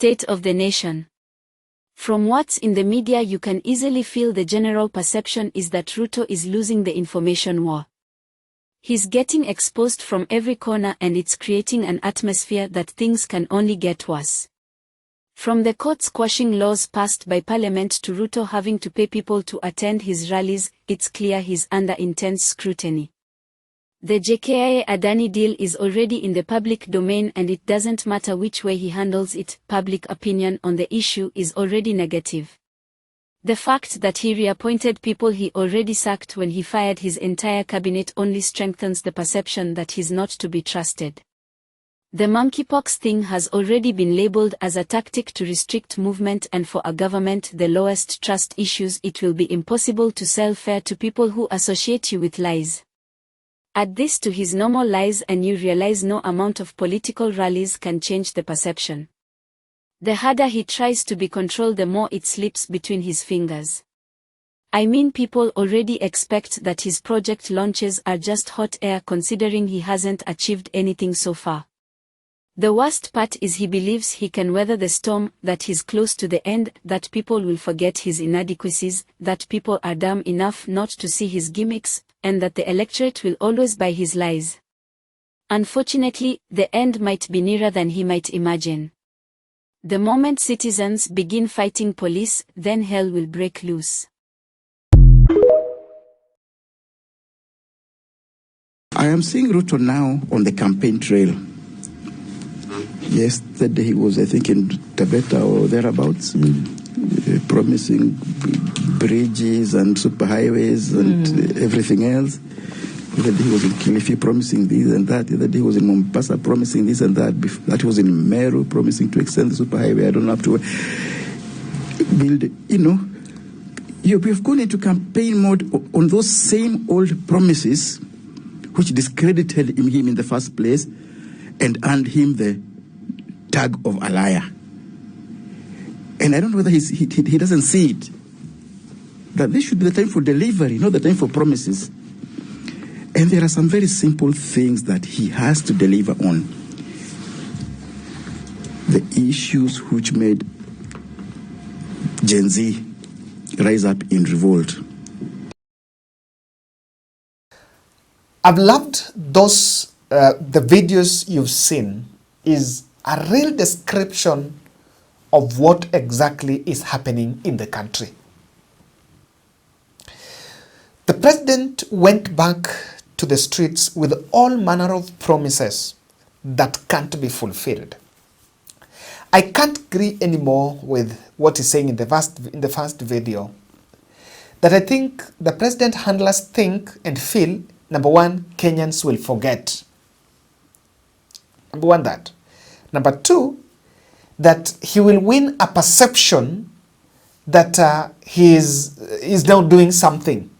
state of the nation. From what's in the media, you can easily feel the general perception is that Ruto is losing the information war. He's getting exposed from every corner, and it's creating an atmosphere that things can only get worse. From the courts quashing laws passed by parliament to Ruto having to pay people to attend his rallies, it's clear he's under intense scrutiny. The JKIA Adani deal is already in the public domain, and it doesn't matter which way he handles it, public opinion on the issue is already negative. The fact that he reappointed people he already sacked when he fired his entire cabinet only strengthens the perception that he's not to be trusted. The monkeypox thing has already been labeled as a tactic to restrict movement, and for a government the lowest trust issues, it will be impossible to sell fair to people who associate you with lies. Add this to his normal lies and you realize no amount of political rallies can change the perception. The harder he tries to be controlled, the more it slips between his fingers. I mean, people already expect that his project launches are just hot air, considering he hasn't achieved anything so far. The worst part is he believes he can weather the storm, that he's close to the end, that people will forget his inadequacies, that people are dumb enough not to see his gimmicks, and that the electorate will always buy his lies. Unfortunately, the end might be nearer than he might imagine. The moment citizens begin fighting police, then hell will break loose. I am seeing Ruto now on the campaign trail. Yesterday he was, I think, in Tabeta or thereabouts, promising bridges and superhighways and everything else. The other day he was in Kilifi promising this and that. The other day he was in Mombasa promising this and that. That he was in Meru promising to extend the superhighway. I don't have to build it. We have gone into campaign mode on those same old promises which discredited him in the first place and earned him the tag of a liar. And I don't know whether he doesn't see it. That this should be the time for delivery, not the time for promises. And there are some very simple things that he has to deliver on. The issues which made Gen Z rise up in revolt. I've loved those, the videos you've seen is a real description of what exactly is happening in the country. The president went back to the streets with all manner of promises that can't be fulfilled. I can't agree anymore with what he's saying in the first video. That I think the president handlers think and feel, number one, Kenyans will forget. Number one, that. Number two, that he will win a perception that he is now doing something.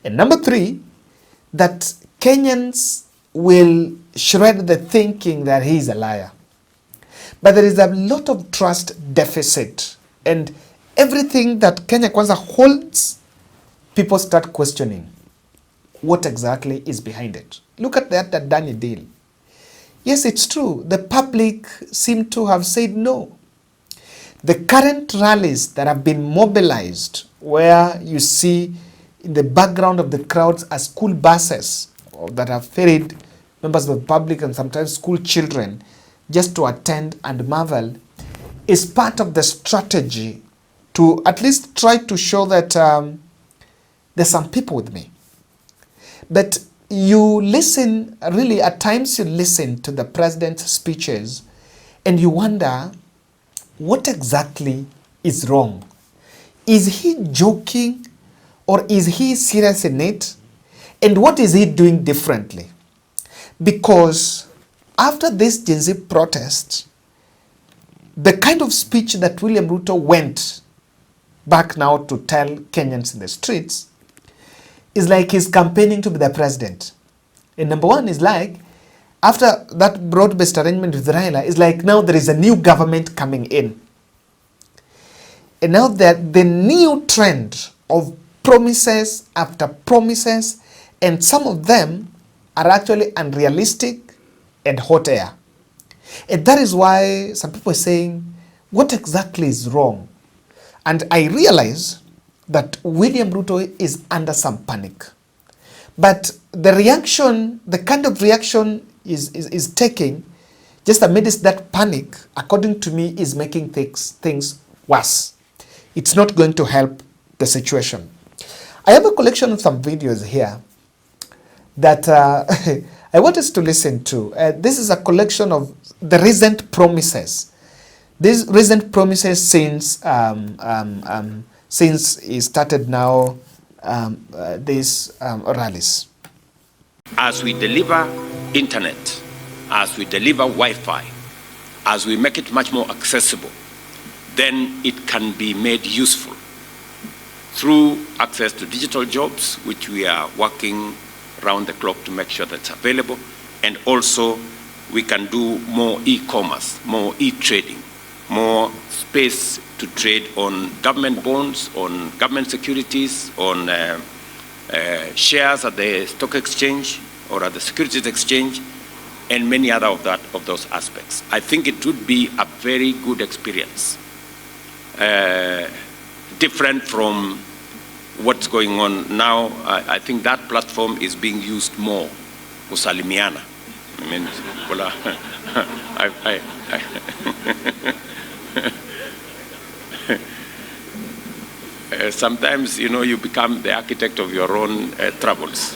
And number three, that Kenyans will shred the thinking that he is a liar. But there is a lot of trust deficit, and everything that Kenya Kwanza holds, people start questioning what exactly is behind it. Look at that Adani deal. Yes, it's true. The public seem to have said no. The current rallies that have been mobilized, where you see in the background of the crowds are school buses that have ferried members of the public and sometimes school children just to attend and marvel, is part of the strategy to at least try to show that there's some people with me. But you listen, really at times you listen to the president's speeches and you wonder what exactly is wrong. Is he joking or is he serious in it? And what is he doing differently? Because after this Gen Z protest, the kind of speech that William Ruto went back now to tell Kenyans in the streets is like he's campaigning to be the president. And number one is like, after that broad-based arrangement with Raila, is like now there is a new government coming in. And now that the new trend of promises after promises, and some of them are actually unrealistic and hot air. And that is why some people are saying, what exactly is wrong? And I realize that William Ruto is under some panic. But the reaction, the kind of reaction is taking just amidst that panic, according to me, is making things worse. It's not going to help the situation. I have a collection of some videos here that I want us to listen to. This is a collection of the recent promises. These recent promises since he started now these rallies. As we deliver internet, as we deliver Wi-Fi, as we make it much more accessible, then it can be made useful through access to digital jobs, which we are working round the clock to make sure that's available, and also we can do more e-commerce, more e-trading, more space to trade on government bonds, on government securities, on shares at the stock exchange or at the securities exchange, and many other of those aspects. I think it would be a very good experience, different from what's going on now. I think that platform is being used more, kusalimiana. I mean, sometimes, you know, you become the architect of your own troubles.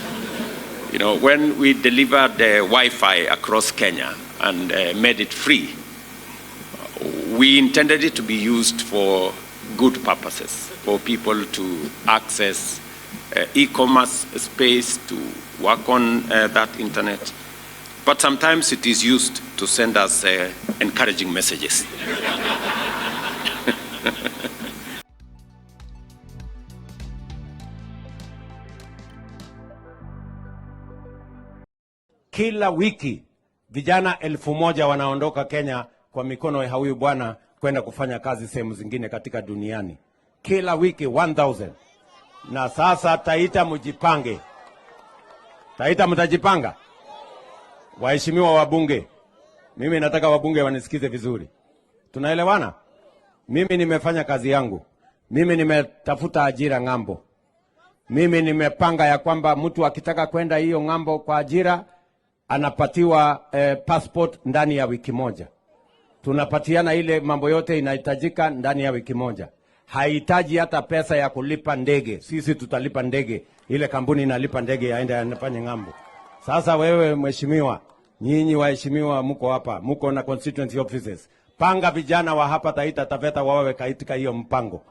You know, when we delivered the Wi-Fi across Kenya and made it free, we intended it to be used for good purposes, for people to access e-commerce space, to work on that internet. But sometimes it is used to send us encouraging messages. Kila wiki vijana 1,000 wanaondoka Kenya kwa mikono ya huyu bwana kwenda kufanya kazi sehemu zingine katika duniani. Kila wiki 1,000. Na sasa Taita mjipange. Taita mtajipanga? Waheshimiwa wabunge, mimi nataka wabunge wanisikize vizuri. Tunaelewana? Mimi nimefanya kazi yangu. Mimi nimetafuta ajira ng'ambo. Mimi nimepanga ya kwamba mtu akitaka kwenda hiyo ng'ambo kwa ajira anapatiwa passport ndani ya wiki moja. Tunapatiana ile mambo yote inahitajika ndani ya wiki moja. Haihitaji hata pesa ya kulipa ndege. Sisi tutalipa ndege. Ile kampuni inalipa ndege aende anafanye ng'ambo. Sasa wewe mheshimiwa, nyinyi waheshimiwa mko hapa, mko na constituency offices. Panga vijana wa hapa Taita Taveta wawe katika hiyo mpango.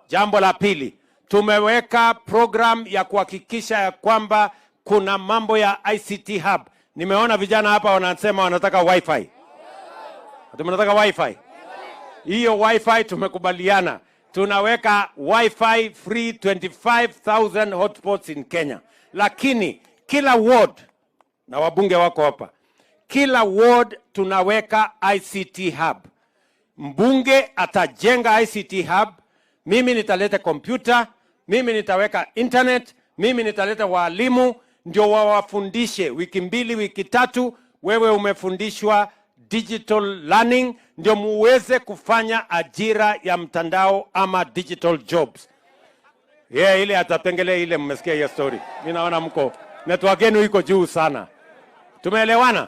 Jambo la pili, tumeweka program ya kuhakikisha ya kwamba kuna mambo ya ICT hub. Nimeona vijana hapa wanasema wanataka Wi-Fi. Tunataka Wi-Fi. Hiyo Wi-Fi tumekubaliana. Tunaweka Wi-Fi free 25,000 hotspots in Kenya. Lakini kila ward, na wabunge wako hapa, kila ward tunaweka ICT hub. Mbunge atajenga ICT hub, mimi nitaleta kompyuta, mimi nitaweka internet, mimi nitaleta walimu, ndio wawafundishe wiki 2, wiki 3, wewe umefundishwa digital learning, ndio muweze kufanya ajira ya mtandao ama digital jobs. Ile atatengele ile, mmesikia hiyo story. Mimi naona mko network yenu iko juu sana. Tumeelewana?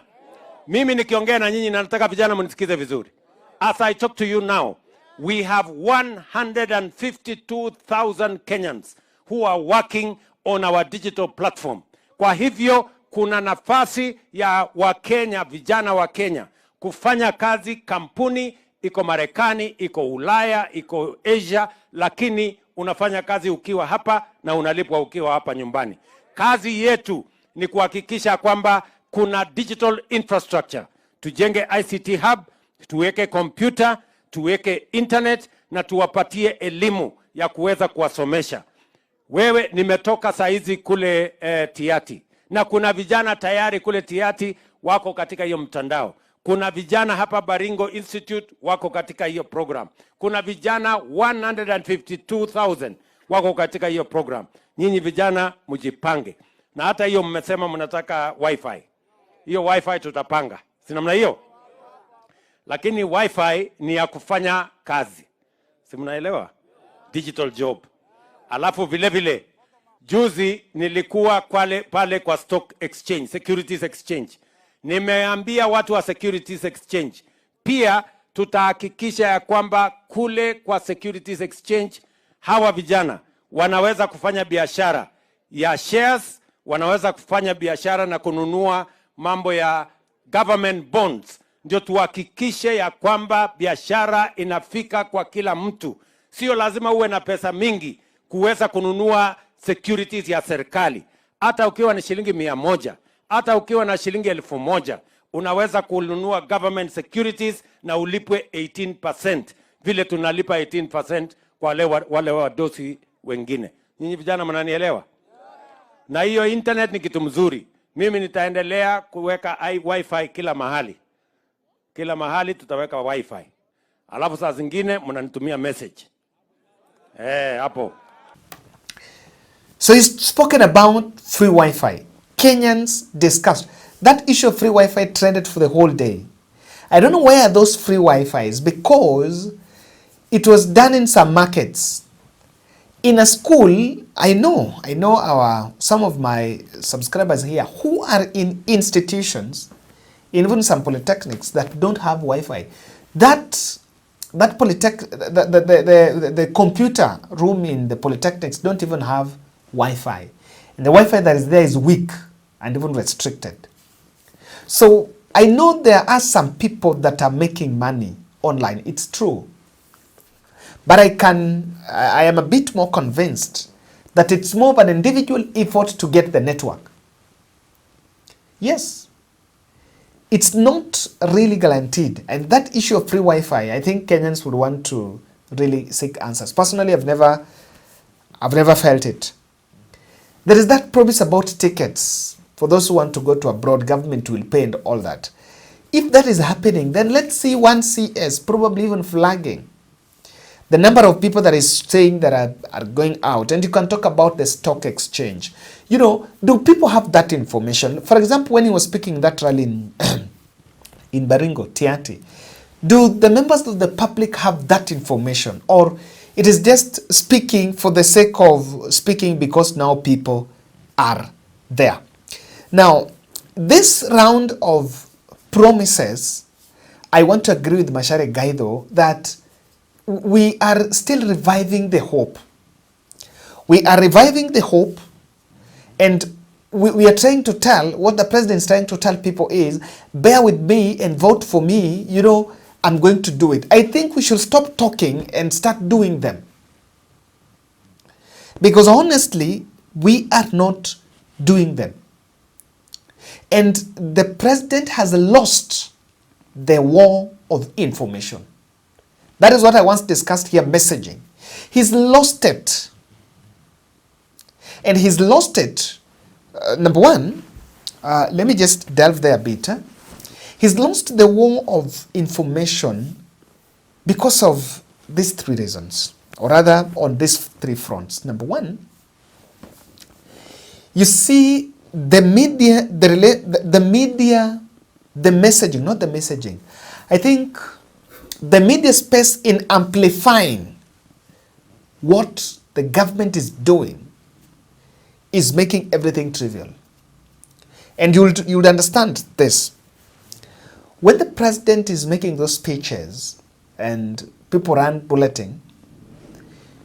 Mimi nikiongea na nyinyi nataka vijana mnisikize vizuri. As I talk to you now, we have 152,000 Kenyans who are working on our digital platform. Kwa hivyo kuna nafasi ya Wakenya, vijana wa Kenya kufanya kazi. Kampuni iko Marekani, iko Ulaya, iko Asia, lakini unafanya kazi ukiwa hapa na unalipwa ukiwa hapa nyumbani. Kazi yetu ni kuhakikisha kwamba kuna digital infrastructure. Tujenge ICT hub, tuweke computer, tuweke internet na tuwapatie elimu ya kuweza kuwasomesha. Wewe nimetoka saizi kule Tiati, na kuna vijana tayari kule Tiati wako katika hiyo mtandao. Kuna vijana hapa Baringo Institute wako katika hiyo program. Kuna vijana 152,000 wako katika hiyo program. Nyinyi vijana mjipange. Na hata hiyo mmesema mnataka Wi-Fi. Hiyo Wi-Fi tutapanga. si namna hiyo? Lakini wifi ni ya kufanya kazi, si mnaelewa? Digital job. Alafu vile vile juzi nilikuwa pale kwa stock exchange, securities exchange. Nimeambia watu wa securities exchange pia tutahakikisha ya kwamba kule kwa securities exchange hawa vijana wanaweza kufanya biashara ya shares, wanaweza kufanya biashara na kununua mambo ya government bonds. Ndio tuhakikishe ya kwamba biashara inafika kwa kila mtu. Sio lazima uwe na pesa mingi kuweza kununua securities ya serikali. Hata ukiwa na shilingi 100, hata ukiwa na shilingi 1000, unaweza kununua government securities na ulipwe 18%, vile tunalipa 18% kwa wale wadosi wengine. Nyinyi vijana mnanielewa? Na hiyo internet ni kitu mzuri. Mimi nitaendelea kuweka wifi kila mahali. Kila mahali tutaweka wifi. Alafu saa zingine mnanitumia message. Hapo. So he's spoken about free Wi-Fi. Kenyans discussed. That issue of free Wi-Fi trended for the whole day. I don't know where are those free Wi-Fis, because it was done in some markets. In a school, I know some of my subscribers here who are in institutions, even some polytechnics that don't have Wi-Fi. The computer room in the polytechnics don't even have Wi-Fi. And the Wi-Fi that is there is weak and even restricted. So I know there are some people that are making money online. It's true. But I am a bit more convinced that it's more of an individual effort to get the network. Yes. It's not really guaranteed. And that issue of free Wi-Fi, I think Kenyans would want to really seek answers. Personally, I've never felt it. There is that promise about tickets. For those who want to go to abroad, government will pay and all that. If that is happening, then let's see 1CS, probably even flagging the number of people that is saying that are going out. And you can talk about the stock exchange. You know, do people have that information? For example, when he was speaking that rally in Baringo, Tiati, do the members of the public have that information? Or it is just speaking for the sake of speaking because now people are there? Now, this round of promises, I want to agree with Macharia Gaido that we are still reviving the hope. We are reviving the hope, and we are trying to tell, what the president is trying to tell people is, bear with me and vote for me, you know, I'm going to do it. I think we should stop talking and start doing them. Because honestly, we are not doing them. And the president has lost the war of information. That is what I once discussed here, messaging. He's lost it. And he's lost it, number one, let me just delve there a bit. He's lost the war of information because of these three reasons, or rather on these three fronts. Number one, you see the media, the messaging, not the messaging. I think the media space in amplifying what the government is doing is making everything trivial. And you'll understand this. When the president is making those speeches and people run bulleting,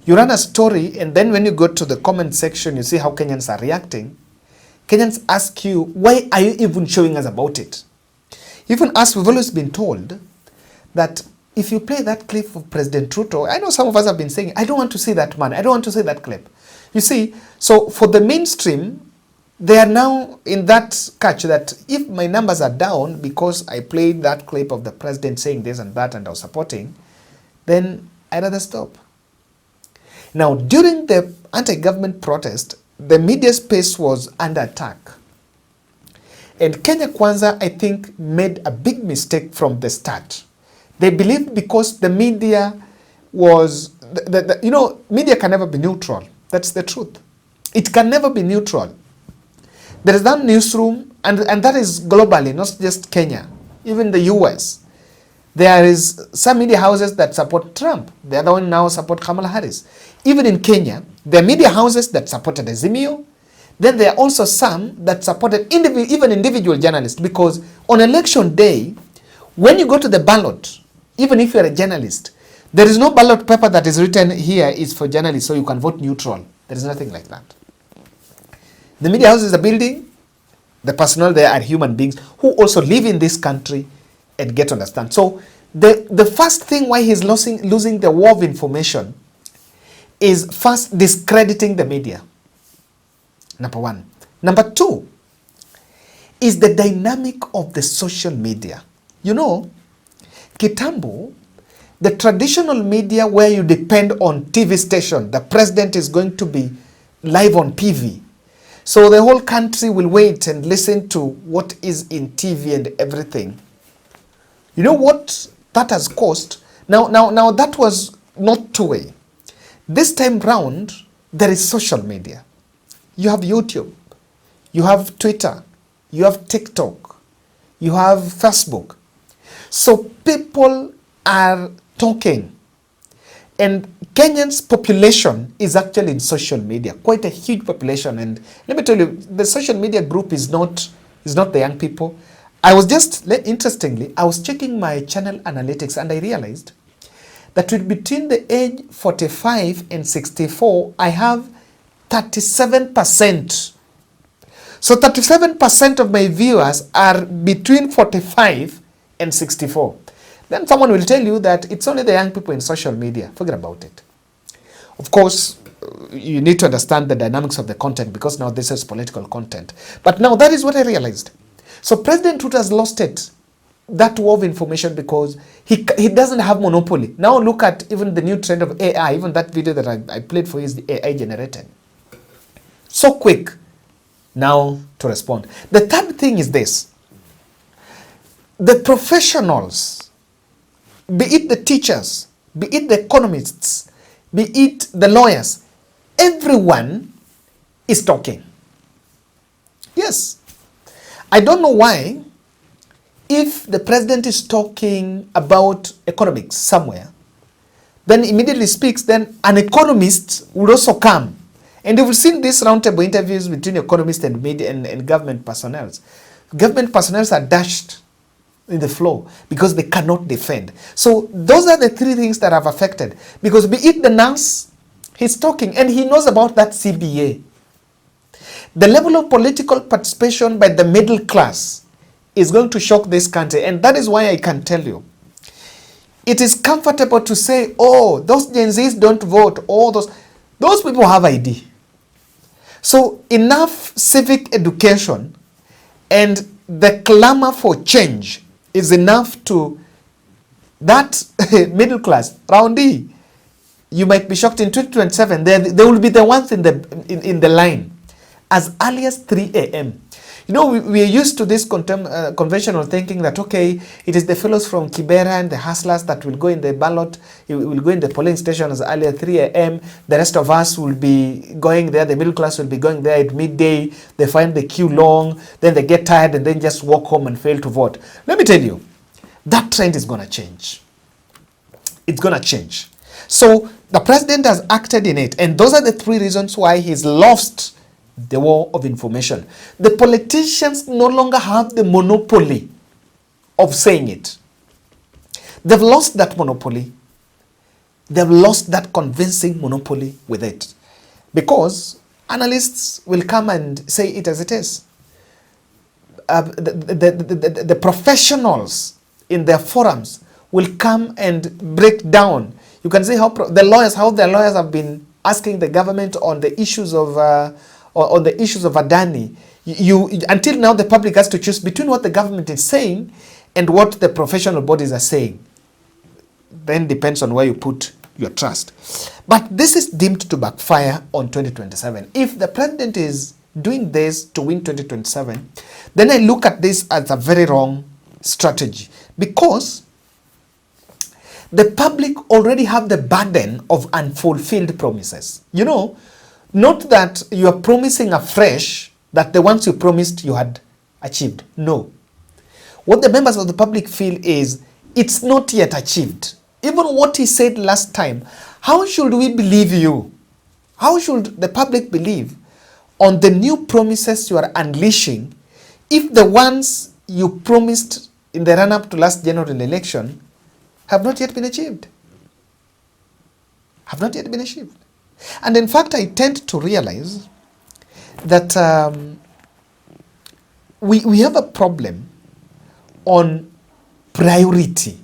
you run a story, and then when you go to the comment section, you see how Kenyans are reacting. Kenyans ask you, why are you even showing us about it? Even us, we've always been told that if you play that clip of President Ruto, I know some of us have been saying, I don't want to see that man, I don't want to see that clip. You see, so for the mainstream, they are now in that catch that if my numbers are down because I played that clip of the president saying this and that and I was supporting, then I'd rather stop. Now, during the anti-government protest, the media space was under attack. And Kenya Kwanza, I think, made a big mistake from the start. They believed because the media was, you know, media can never be neutral. That's the truth. It can never be neutral. There is that newsroom, and that is globally, not just Kenya. even the US. There is some media houses that support Trump. The other one now support Kamala Harris. Even in Kenya, there are media houses that supported Azimio. Then there are also some that supported even individual journalists, because on election day, when you go to the ballot, even if you're a journalist, there is no ballot paper that is written here is for journalists, so you can vote neutral. There is nothing like that. The media house is a building. The personnel there are human beings who also live in this country and get to understand. So the first thing why he's losing the war of information is first discrediting the media. Number one. Number two is the dynamic of the social media. You know, Kitambo, the traditional media where you depend on TV station, the president is going to be live on PV. So the whole country will wait and listen to what is in TV and everything. You know what that has cost? Now that was not two-way. This time round, there is social media. You have YouTube, you have Twitter, you have TikTok, you have Facebook. So people are talking. And Kenyan's population is actually in social media, quite a huge population. And let me tell you, the social media group is not the young people. I was just, interestingly, I was checking my channel analytics and I realized that between the age 45 and 64, I have 37%. So 37% of my viewers are between 45 and 64. Then someone will tell you that it's only the young people in social media. Forget about it. Of course, you need to understand the dynamics of the content, because now this is political content. But now that is what I realized. So President Ruto has lost it, that war of information, because he doesn't have monopoly. Now look at even the new trend of AI. Even that video that I played for you is the AI generated. So quick now to respond. The third thing is this. The professionals, be it the teachers, be it the economists, be it the lawyers, everyone is talking. Yes. I don't know why, if the president is talking about economics somewhere, then immediately speaks, then an economist would also come. And you've seen these roundtable interviews between economists and media and government personnel. Government personnel are dashed in the floor because they cannot defend. So those are the three things that have affected. Because be it the nurse, he's talking and he knows about that CBA. The level of political participation by the middle class is going to shock this country. And that is why I can tell you, it is comfortable to say, oh, those Gen Zs don't vote, all those people have ID. So enough civic education and the clamor for change is enough to that middle class. Roundy, you might be shocked in 2027. They will be the ones in the line as early as 3 a.m. You know, we are used to this conventional thinking that, okay, it is the fellows from Kibera and the hustlers that will go in the ballot, will go in the polling station as early as 3 a.m. The rest of us will be going there, the middle class will be going there at midday. They find the queue long, then they get tired and then just walk home and fail to vote. Let me tell you, that trend is going to change. It's going to change. So the president has acted in it, and those are the three reasons why he's lost the war of information. The politicians no longer have the monopoly of saying it. They've lost that monopoly. They've lost that convincing monopoly with it. Because analysts will come and say it as it is. The professionals in their forums will come and break down. You can see how the lawyers have been asking the government on the issues of Adani. Until now, the public has to choose between what the government is saying and what the professional bodies are saying. Then depends on where you put your trust. But this is deemed to backfire on 2027. If the president is doing this to win 2027, then I look at this as a very wrong strategy, because the public already have the burden of unfulfilled promises. You know, not that you are promising afresh that the ones you promised you had achieved. No. What the members of the public feel is it's not yet achieved. Even what he said last time, how should we believe you? How should the public believe on the new promises you are unleashing if the ones you promised in the run-up to last general election have not yet been achieved? Have not yet been achieved. And in fact, I tend to realize that we have a problem on priority.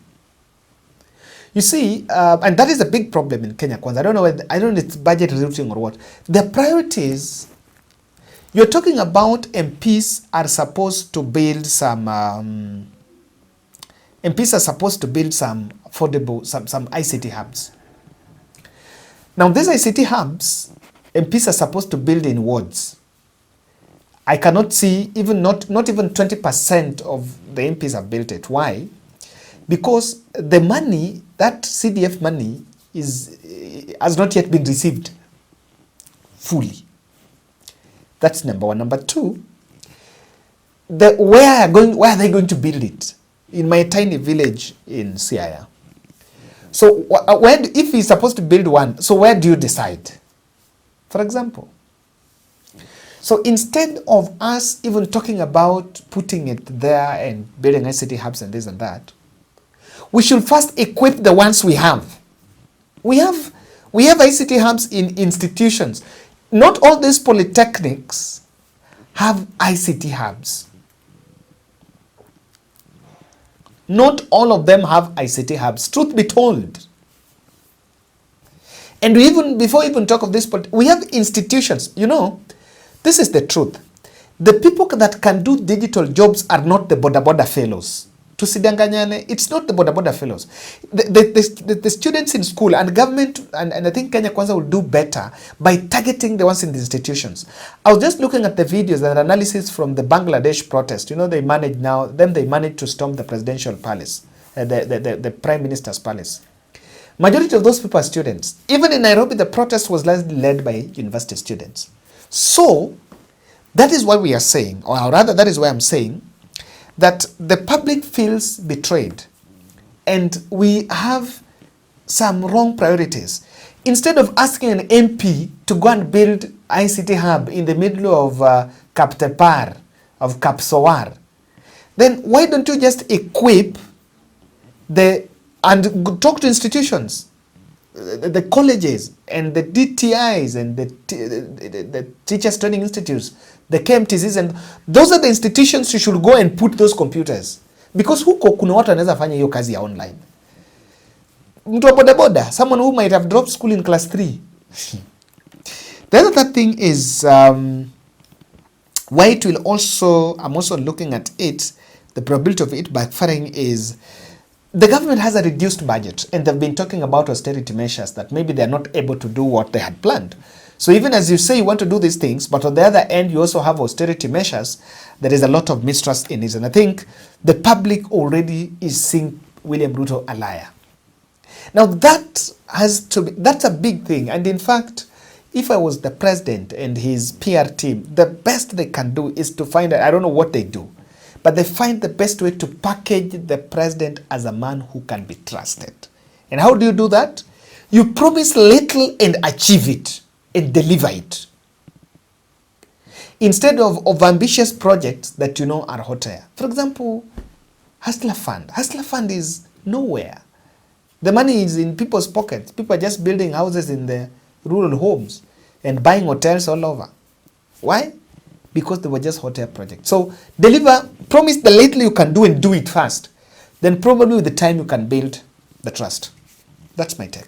You see, and that is a big problem in Kenya. I don't know if it's budget rerouting or what. The priorities, you're talking about MPs are supposed to build some, affordable, some ICT hubs. Now these ICT hubs, MPs are supposed to build in wards. I cannot see not even 20% of the MPs have built it. Why? Because the money, that CDF money, has not yet been received fully. That's number one. Number two, where are they going to build it? In my tiny village in Siaya. So if he's supposed to build one, so where do you decide? For example. So instead of us even talking about putting it there and building ICT hubs and this and that, we should first equip the ones we have. We have ICT hubs in institutions. Not all these polytechnics have ICT hubs. Not all of them have ICT hubs, truth be told. And before we even talk of this, we have institutions. You know, this is the truth. The people that can do digital jobs are not the boda fellows. Tusidanganyane, it's not the boda fellows. The students in school and government, and I think Kenya Kwanza will do better by targeting the ones in the institutions. I was just looking at the videos and analysis from the Bangladesh protest. You know, they managed to storm the presidential palace, the prime minister's palace. Majority of those people are students. Even in Nairobi, the protest was largely led by university students. So, that is what we are saying, or rather that is why I'm saying that the public feels betrayed and we have some wrong priorities. Instead of asking an MP to go and build ICT hub in the middle of Kaptepar, of Kapsowar, then why don't you just equip and talk to institutions, the colleges and the DTIs and the teachers training institutes, the KMTCs, and those are the institutions you should go and put those computers, because kuna watu anaweza fanya hiyo kazi ya online. Mtu wa bodaboda, someone who might have dropped school in class 3. The other thing is why it will also, I'm also looking at it, the probability of it backfiring is the government has a reduced budget and they've been talking about austerity measures that maybe they're not able to do what they had planned. So even as you say you want to do these things, but on the other end you also have austerity measures, there is a lot of mistrust in it. And I think the public already is seeing William Ruto a liar. Now that's a big thing. And in fact, if I was the president and his PR team, the best they can do is to find out, I don't know what they do, but they find the best way to package the president as a man who can be trusted. And how do you do that? You promise little and achieve it and deliver it. Instead of ambitious projects that you know are hot air. For example, Hustler Fund. Hustler Fund is nowhere. The money is in people's pockets. People are just building houses in the rural homes and buying hotels all over. Why? Because they were just hot air projects. So promise the little you can do and do it fast. Then probably with the time you can build the trust. That's my take.